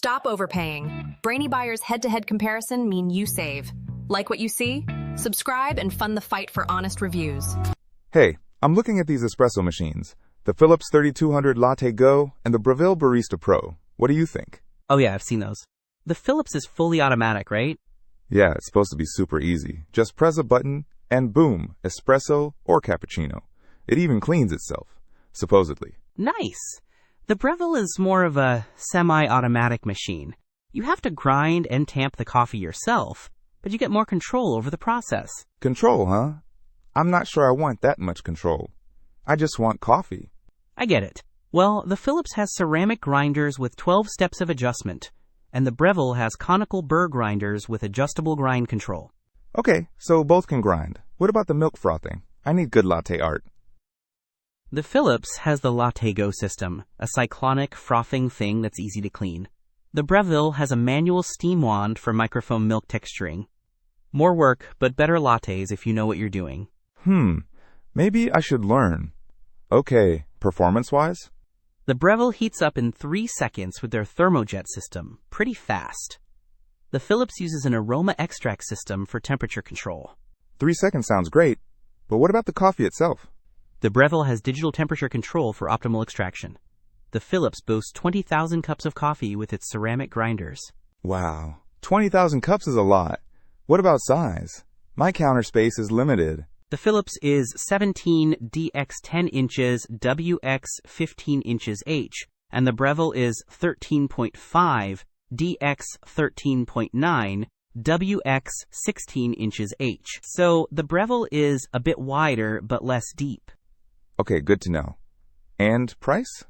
Stop overpaying. Brainy Buyer's head-to-head comparison mean you save. Like what you see? Subscribe and fund the fight for honest reviews. Hey, I'm looking at these espresso machines. The Philips 3200 LatteGo and the Breville Barista Pro. What do you think? Oh yeah, I've seen those. The Philips is fully automatic, right? Yeah, it's supposed to be super easy. Just press a button and boom, espresso or cappuccino. It even cleans itself, supposedly. Nice. The Breville is more of a semi-automatic machine. You have to grind and tamp the coffee yourself, but you get more control over the process. Control, huh? I'm not sure I want that much control. I just want coffee. I get it. Well, the Philips has ceramic grinders with 12 steps of adjustment, and the Breville has conical burr grinders with adjustable grind control. Okay, so both can grind. What about the milk frothing? I need good latte art. The Philips has the LatteGo system, a cyclonic frothing thing that's easy to clean. The Breville has a manual steam wand for microfoam milk texturing. More work, but better lattes if you know what you're doing. Maybe I should learn. Okay, performance-wise? The Breville heats up in 3 seconds with their thermojet system, pretty fast. The Philips uses an aroma extract system for temperature control. 3 seconds sounds great, but what about the coffee itself? The Breville has digital temperature control for optimal extraction. The Philips boasts 20,000 cups of coffee with its ceramic grinders. Wow, 20,000 cups is a lot. What about size? My counter space is limited. The Philips is 17 DX 10 inches WX 15 inches H, and the Breville is 13.5 DX 13.9 WX 16 inches H. So the Breville is a bit wider but less deep. Okay, good to know. And price?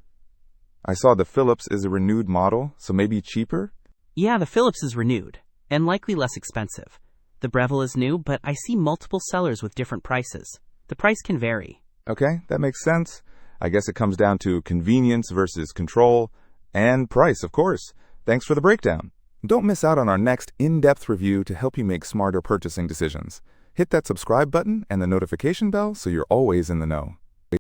I saw the Philips is a renewed model, so maybe cheaper? Yeah, the Philips is renewed, and likely less expensive. The Breville is new, but I see multiple sellers with different prices. The price can vary. Okay, that makes sense. I guess it comes down to convenience versus control, and price, of course. Thanks for the breakdown. Don't miss out on our next in-depth review to help you make smarter purchasing decisions. Hit that subscribe button and the notification bell so you're always in the know.